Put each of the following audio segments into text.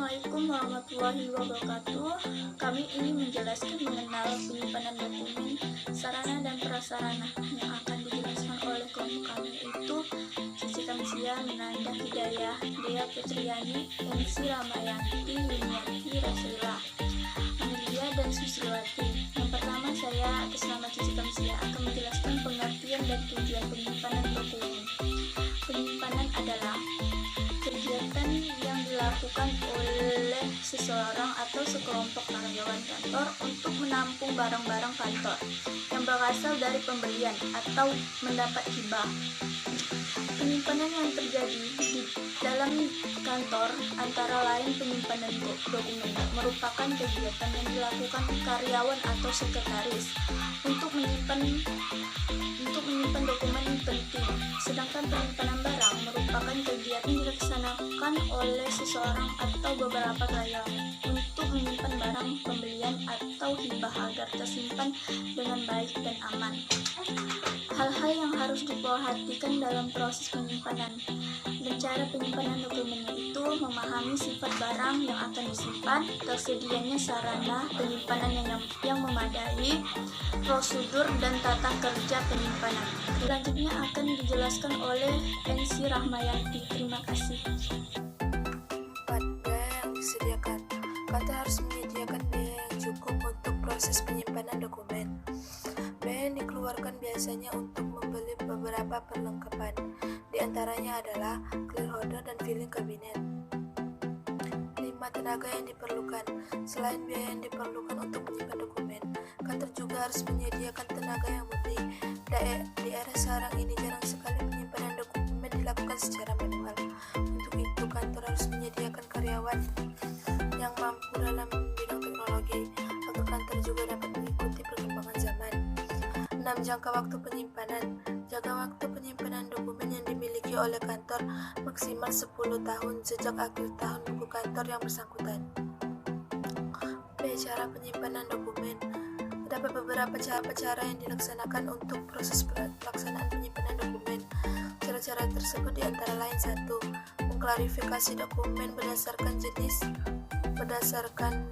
Assalamualaikum warahmatullahi wabarakatuh. Kami ingin menjelaskan mengenal penyimpanan dokumen, sarana dan prasarana yang akan dijelaskan oleh kelompok kami, yaitu Cici Kamsia, Minanda Hidayah, Dea Putriani, MC Ramayanti, Yuniati Rasulillah, Amelia dan Susriwati. Yang pertama, saya atas nama Cici Kamsia akan menjelaskan pengertian dan tujuan penyimpanan dokumen. Penyimpanan adalah kegiatan yang dilakukan oleh seseorang atau sekelompok karyawan kantor untuk menampung barang-barang kantor yang berasal dari pembelian atau mendapat hibah. Penyimpanan yang terjadi di dalam kantor antara lain penyimpanan dokumen merupakan kegiatan yang dilakukan karyawan atau sekretaris untuk menyimpan dokumen penting, sedangkan penyimpanan barang merupakan kegiatan yang dilaksanakan oleh seseorang atau beberapa karyawan untuk menyimpan barang pembelian atau hibah agar tersimpan dengan baik dan aman. Hal-hal yang harus diperhatikan dalam proses penyimpanan dan cara penyimpanan dokumennya itu memahami sifat barang yang akan disimpan, tersedianya sarana penyimpanan yang memadai, prosedur dan tata kerja penyimpanan. Selanjutnya akan dijelaskan oleh MC Rahmayanti. Terima kasih. Pada yang disediakan, kata harus menyediakan biaya yang cukup untuk proses penyimpanan dokumen. Biaya yang dikeluarkan biasanya untuk membeli beberapa perlengkapan, di antaranya adalah clear holder dan filing kabinet. 5. Tenaga yang diperlukan. Selain biaya yang diperlukan untuk menyimpan dokumen, kantor juga harus menyediakan tenaga yang murni. Di era sekarang ini jarang sekali penyimpanan dokumen dilakukan secara manual. Untuk itu, kantor harus menyediakan karyawan yang mampu dalam bidang teknologi agar kantor juga dapat mengikuti perkembangan zaman. 6. Jangka waktu penyimpanan. Jangka waktu penyimpanan dokumen yang dimiliki oleh kantor maksimal 10 tahun sejak akhir tahun buku kantor yang bersangkutan. Cara penyimpanan dokumen. Terdapat beberapa cara yang dilaksanakan untuk proses pelaksanaan penyimpanan dokumen. Cara-cara tersebut diantara lain: 1. Mengklarifikasi dokumen berdasarkan jenis, berdasarkan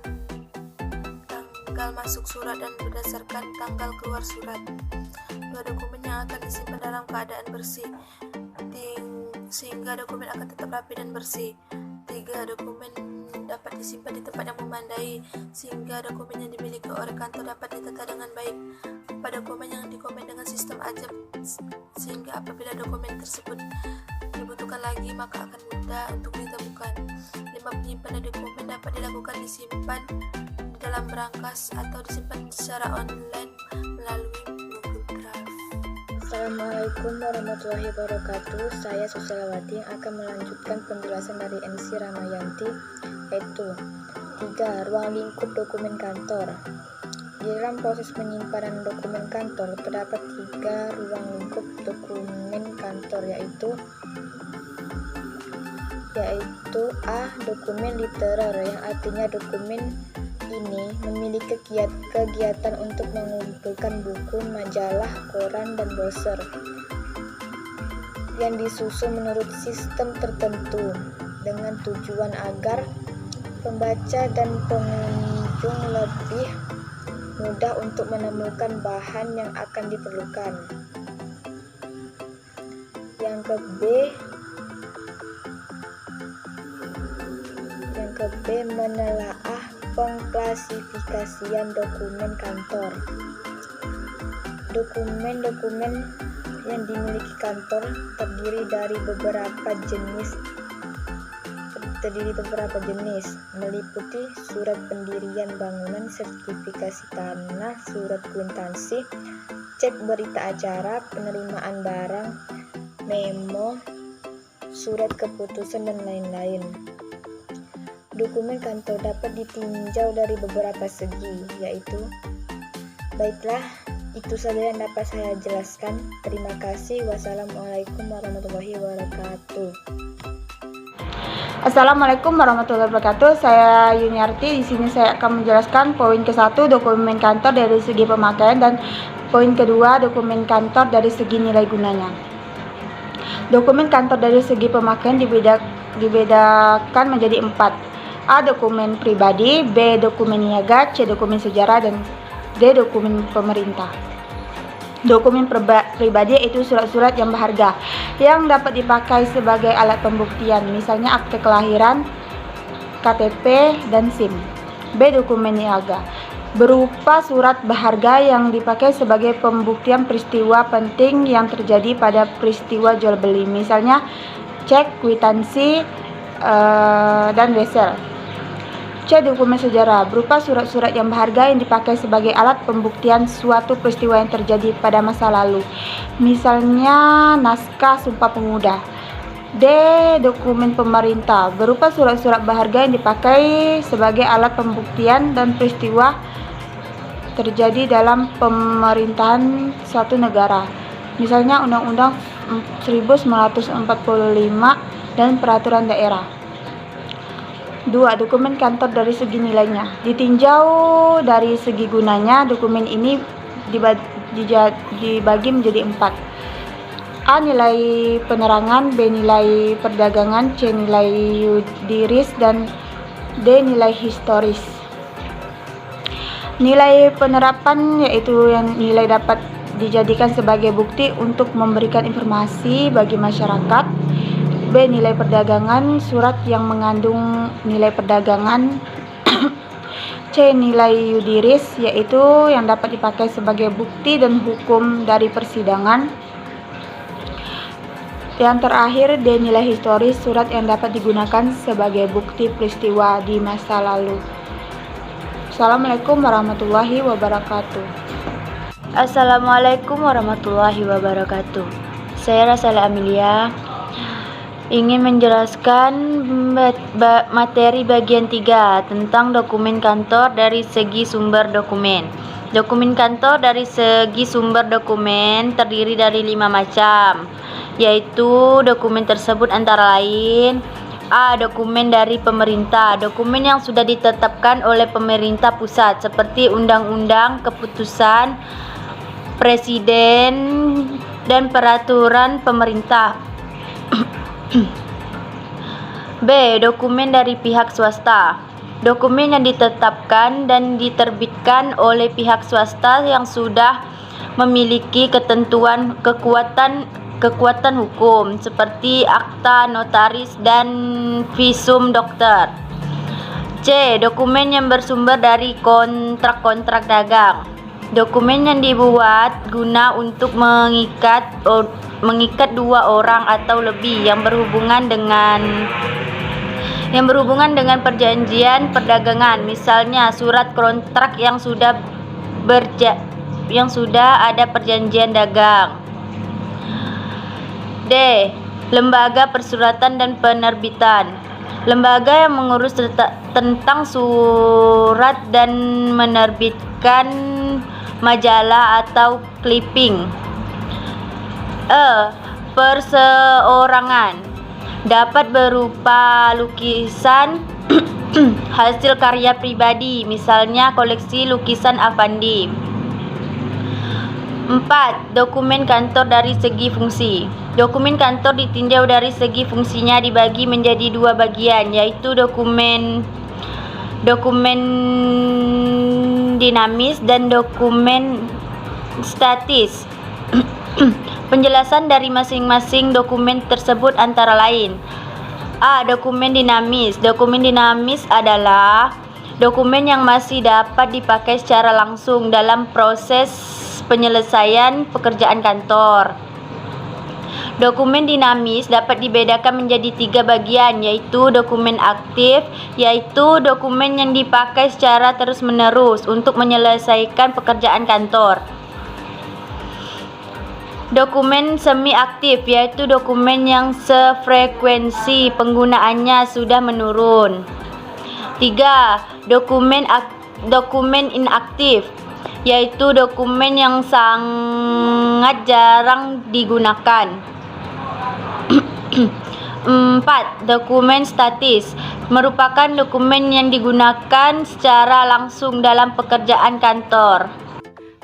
tanggal masuk surat dan berdasarkan tanggal keluar surat. 2. Dokumen yang akan disimpan dalam keadaan bersih sehingga dokumen akan tetap rapi dan bersih. 3. Dokumen dapat disimpan di tempat yang memadai sehingga dokumen yang dimiliki oleh kantor dapat ditata dengan baik. 4. Dokumen yang dikomen dengan sistem ajab sehingga apabila dokumen tersebut dibutuhkan lagi maka akan mudah untuk ditemukan. 5. Penyimpanan dokumen dapat dilakukan disimpan di dalam berangkas atau disimpan secara online melalui Google Drive. Assalamualaikum warahmatullahi wabarakatuh. Saya Susriwati yang akan melanjutkan penjelasan dari MC Ramayanti, yaitu 3. Ruang lingkup dokumen kantor. Di dalam proses penyimpanan dokumen kantor terdapat 3 ruang lingkup dokumen kantor, yaitu A. Dokumen literer, yang artinya dokumen ini memiliki kegiatan untuk mengumpulkan buku, majalah, koran, dan brosur yang disusun menurut sistem tertentu dengan tujuan agar pembaca dan pengunjung lebih mudah untuk menemukan bahan yang akan diperlukan. Yang ke B, menelaah pengklasifikasian dokumen kantor. Dokumen-dokumen yang dimiliki kantor terdiri dari beberapa jenis, meliputi surat pendirian bangunan, sertifikasi tanah, surat kwitansi, cek berita acara, penerimaan barang, memo, surat keputusan, dan lain-lain. Dokumen kantor dapat ditinjau dari beberapa segi, yaitu baiklah, itu saja yang dapat saya jelaskan. Terima kasih. Wassalamualaikum warahmatullahi wabarakatuh. Assalamualaikum warahmatullahi wabarakatuh. Saya Yuniarti. Di sini saya akan menjelaskan poin ke-1 dokumen kantor dari segi pemakaian dan poin kedua dokumen kantor dari segi nilai gunanya. Dokumen kantor dari segi pemakaian dibedakan menjadi 4. A. Dokumen pribadi, B. Dokumen niaga, C. Dokumen sejarah, dan D. Dokumen pemerintah. Dokumen pribadi yaitu surat-surat yang berharga yang dapat dipakai sebagai alat pembuktian, misalnya akte kelahiran, KTP, dan SIM. B. Dokumen niaga berupa surat berharga yang dipakai sebagai pembuktian peristiwa penting yang terjadi pada peristiwa jual beli, misalnya cek, kwitansi, dan wesel. C. Dokumen sejarah berupa surat-surat yang berharga yang dipakai sebagai alat pembuktian suatu peristiwa yang terjadi pada masa lalu, misalnya naskah Sumpah Pemuda. D. Dokumen pemerintah berupa surat-surat berharga yang dipakai sebagai alat pembuktian dan peristiwa terjadi dalam pemerintahan suatu negara, misalnya Undang-Undang 1945 dan Peraturan Daerah. 2. Dokumen kantor dari segi nilainya. Ditinjau dari segi gunanya, dokumen ini dibagi menjadi 4. A. Nilai penerangan, B. Nilai perdagangan, C. Nilai yuridis, dan D. Nilai historis. Nilai penerapan yaitu yang nilai dapat dijadikan sebagai bukti untuk memberikan informasi bagi masyarakat. B. Nilai perdagangan, surat yang mengandung nilai perdagangan. C. Nilai yuridis, yaitu yang dapat dipakai sebagai bukti dan hukum dari persidangan. Yang terakhir, D. Nilai historis, surat yang dapat digunakan sebagai bukti peristiwa di masa lalu. Assalamualaikum warahmatullahi wabarakatuh. Assalamualaikum warahmatullahi wabarakatuh. Saya Rasala Amelia ingin menjelaskan materi bagian 3 tentang dokumen kantor dari segi sumber dokumen. Dokumen kantor dari segi sumber dokumen terdiri dari 5 macam, yaitu dokumen tersebut antara lain: A. Dokumen dari pemerintah, dokumen yang sudah ditetapkan oleh pemerintah pusat seperti undang-undang, keputusan presiden, dan peraturan pemerintah. B. Dokumen dari pihak swasta, dokumen yang ditetapkan dan diterbitkan oleh pihak swasta yang sudah memiliki ketentuan kekuatan hukum seperti akta notaris dan visum dokter. C. Dokumen yang bersumber dari kontrak-kontrak dagang, dokumen yang dibuat guna untuk mengikat 2 orang atau lebih yang berhubungan dengan perjanjian perdagangan, misalnya surat kontrak yang sudah ada perjanjian dagang. D. Lembaga persuratan dan penerbitan, lembaga yang mengurus tentang surat dan menerbitkan majalah atau clipping. E. Perseorangan, dapat berupa lukisan hasil karya pribadi, misalnya koleksi lukisan Avandi. 4. Dokumen kantor dari segi fungsi. Dokumen kantor ditinjau dari segi fungsinya dibagi menjadi 2 bagian, yaitu dokumen dinamis dan dokumen statis. Penjelasan dari masing-masing dokumen tersebut antara lain: A. Dokumen dinamis. Dokumen dinamis adalah dokumen yang masih dapat dipakai secara langsung dalam proses penyelesaian pekerjaan kantor. Dokumen dinamis dapat dibedakan menjadi 3 bagian, yaitu dokumen aktif, yaitu dokumen yang dipakai secara terus-menerus untuk menyelesaikan pekerjaan kantor. Dokumen semi-aktif, yaitu dokumen yang sefrekuensi penggunaannya sudah menurun. 3. Dokumen inaktif, yaitu dokumen yang sangat jarang digunakan. 4. Dokumen statis, merupakan dokumen yang digunakan secara langsung dalam pekerjaan kantor.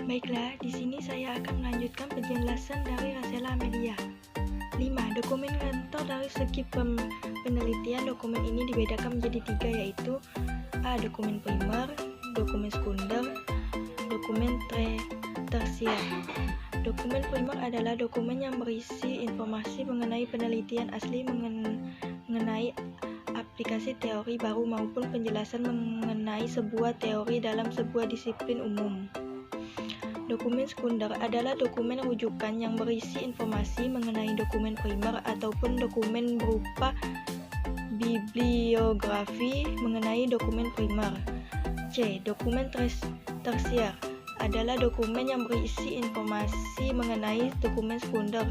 Baiklah, di sini saya akan melanjutkan penjelasan dari Rasela Amelia. 5. Dokumen kantor dari segi penelitian. Dokumen ini dibedakan menjadi 3, yaitu A. Dokumen primer, dokumen sekunder, dokumen tersier. Dokumen primer adalah dokumen yang berisi informasi mengenai penelitian asli mengenai aplikasi teori baru maupun penjelasan mengenai sebuah teori dalam sebuah disiplin umum. Dokumen sekunder adalah dokumen rujukan yang berisi informasi mengenai dokumen primer ataupun dokumen berupa bibliografi mengenai dokumen primer. C. Dokumen tersier adalah dokumen yang berisi informasi mengenai dokumen sekunder.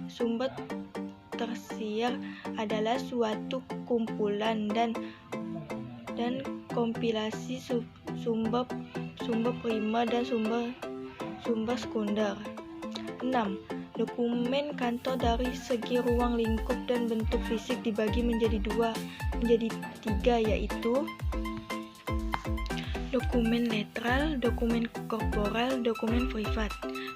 Sumber tersier adalah suatu kumpulan dan kompilasi sumber primer dan sumber sekunder. 6. Dokumen kantor dari segi ruang lingkup dan bentuk fisik dibagi menjadi 3, yaitu dokumen letteral, dokumen korporal, dokumen privat.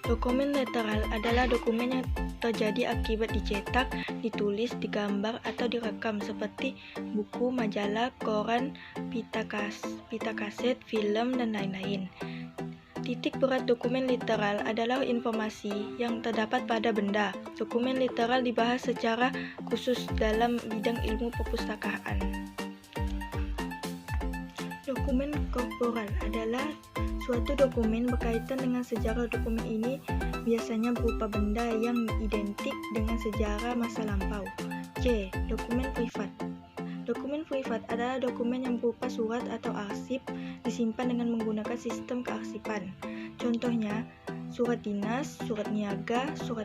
Dokumen letteral adalah dokumen yang terjadi akibat dicetak, ditulis, digambar, atau direkam seperti buku, majalah, koran, pita kaset, film, dan lain-lain. Titik berat dokumen literal adalah informasi yang terdapat pada benda. Dokumen literal dibahas secara khusus dalam bidang ilmu perpustakaan. Dokumen korporal adalah suatu dokumen berkaitan dengan sejarah. Dokumen ini biasanya berupa benda yang identik dengan sejarah masa lampau. C. Dokumen privat. Dokumen privat adalah dokumen yang berupa surat atau arsip disimpan dengan menggunakan sistem kearsipan. Contohnya, surat dinas, surat niaga, surat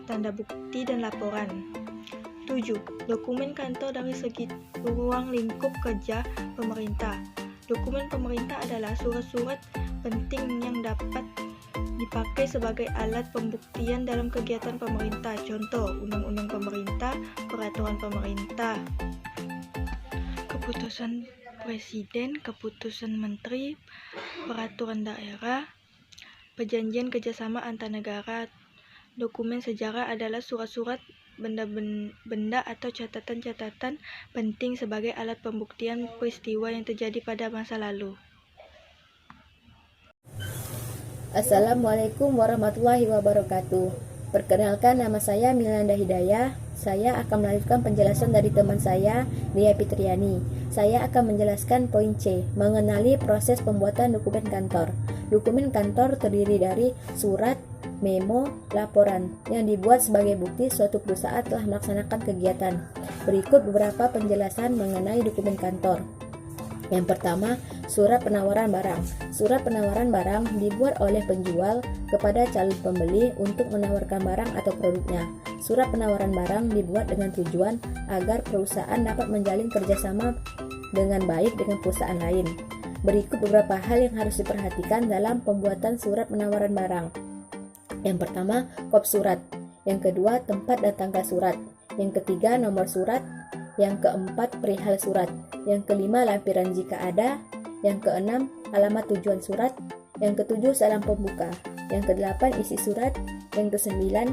tanda bukti, dan laporan. 7. Dokumen kantor dari segi ruang lingkup kerja pemerintah. Dokumen pemerintah adalah surat-surat penting yang dapat dipakai sebagai alat pembuktian dalam kegiatan pemerintah. Contoh, undang-undang pemerintah, peraturan pemerintah, keputusan presiden, keputusan menteri, peraturan daerah, perjanjian kerjasama antar negara. Dokumen sejarah adalah surat-surat, benda atau catatan-catatan penting sebagai alat pembuktian peristiwa yang terjadi pada masa lalu. Assalamualaikum warahmatullahi wabarakatuh. Perkenalkan, nama saya Milanda Hidayah. Saya akan melanjutkan penjelasan dari teman saya, Lia Fitriani. Saya akan menjelaskan poin C, mengenali proses pembuatan dokumen kantor. Dokumen kantor terdiri dari surat, memo, laporan yang dibuat sebagai bukti suatu perusahaan telah melaksanakan kegiatan. Berikut beberapa penjelasan mengenai dokumen kantor. Yang pertama, surat penawaran barang. Surat penawaran barang dibuat oleh penjual kepada calon pembeli untuk menawarkan barang atau produknya. Surat penawaran barang dibuat dengan tujuan agar perusahaan dapat menjalin kerjasama dengan baik dengan perusahaan lain. Berikut beberapa hal yang harus diperhatikan dalam pembuatan surat penawaran barang. Yang pertama, kop surat. Yang kedua, tempat dan tanggal surat. Yang ketiga, nomor surat. Yang keempat, perihal surat. Yang kelima, lampiran jika ada. Yang keenam, alamat tujuan surat. Yang ketujuh, salam pembuka. Yang kedelapan, isi surat. Yang kesembilan,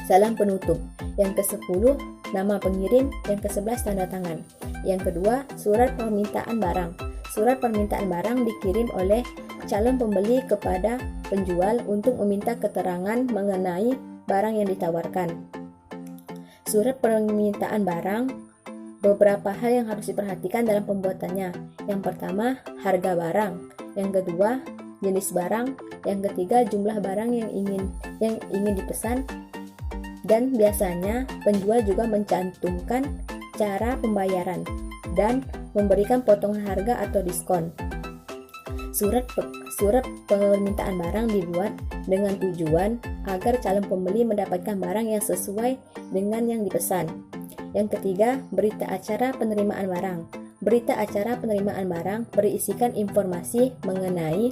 salam penutup. Yang kesepuluh, nama pengirim. Yang kesebelas, tanda tangan. Yang kedua, surat permintaan barang. Surat permintaan barang dikirim oleh calon pembeli kepada penjual untuk meminta keterangan mengenai barang yang ditawarkan. Surat permintaan barang, beberapa hal yang harus diperhatikan dalam pembuatannya. Yang pertama, harga barang. Yang kedua, jenis barang. Yang ketiga, jumlah barang yang ingin dipesan. Dan biasanya penjual juga mencantumkan cara pembayaran dan memberikan potongan harga atau diskon. Surat permintaan barang dibuat dengan tujuan agar calon pembeli mendapatkan barang yang sesuai dengan yang dipesan. Yang ketiga, berita acara penerimaan barang. Berita acara penerimaan barang berisikan informasi mengenai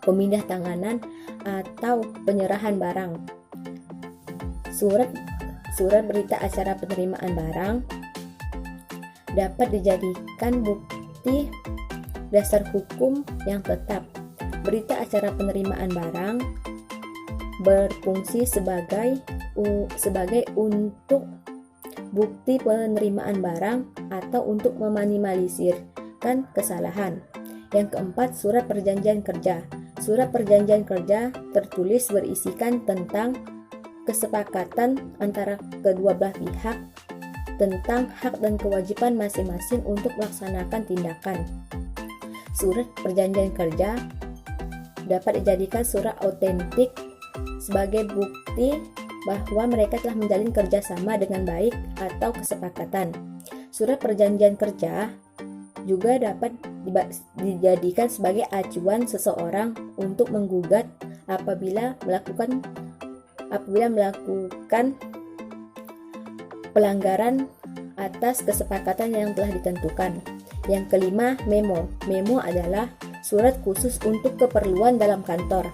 pemindahantanganan atau penyerahan barang. Surat berita acara penerimaan barang dapat dijadikan bukti dasar hukum yang tetap. Berita acara penerimaan barang berfungsi sebagai untuk bukti penerimaan barang atau untuk meminimalisirkan kesalahan. Yang keempat, surat perjanjian kerja. Surat perjanjian kerja tertulis berisikan tentang kesepakatan antara kedua belah pihak tentang hak dan kewajiban masing-masing untuk melaksanakan tindakan. Surat perjanjian kerja dapat dijadikan surat autentik sebagai bukti bahwa mereka telah menjalin kerjasama dengan baik atau kesepakatan. Surat perjanjian kerja juga dapat dijadikan sebagai acuan seseorang untuk menggugat apabila melakukan pelanggaran atas kesepakatan yang telah ditentukan. Yang kelima, memo. Memo adalah surat khusus untuk keperluan dalam kantor.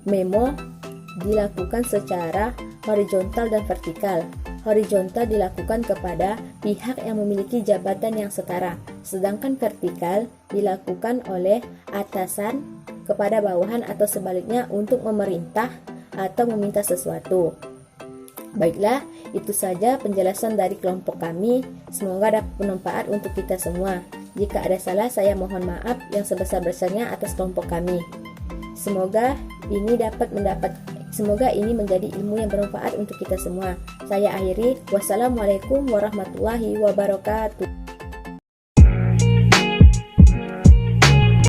Memo dilakukan secara horizontal dan vertikal. Horizontal dilakukan kepada pihak yang memiliki jabatan yang setara, sedangkan vertikal dilakukan oleh atasan kepada bawahan atau sebaliknya untuk memerintah atau meminta sesuatu. Baiklah, itu saja penjelasan dari kelompok kami. Semoga dapat bermanfaat untuk kita semua. Jika ada salah, saya mohon maaf yang sebesar-besarnya atas kelompok kami. Semoga ini menjadi ilmu yang bermanfaat untuk kita semua. Saya akhiri. Wassalamualaikum warahmatullahi wabarakatuh.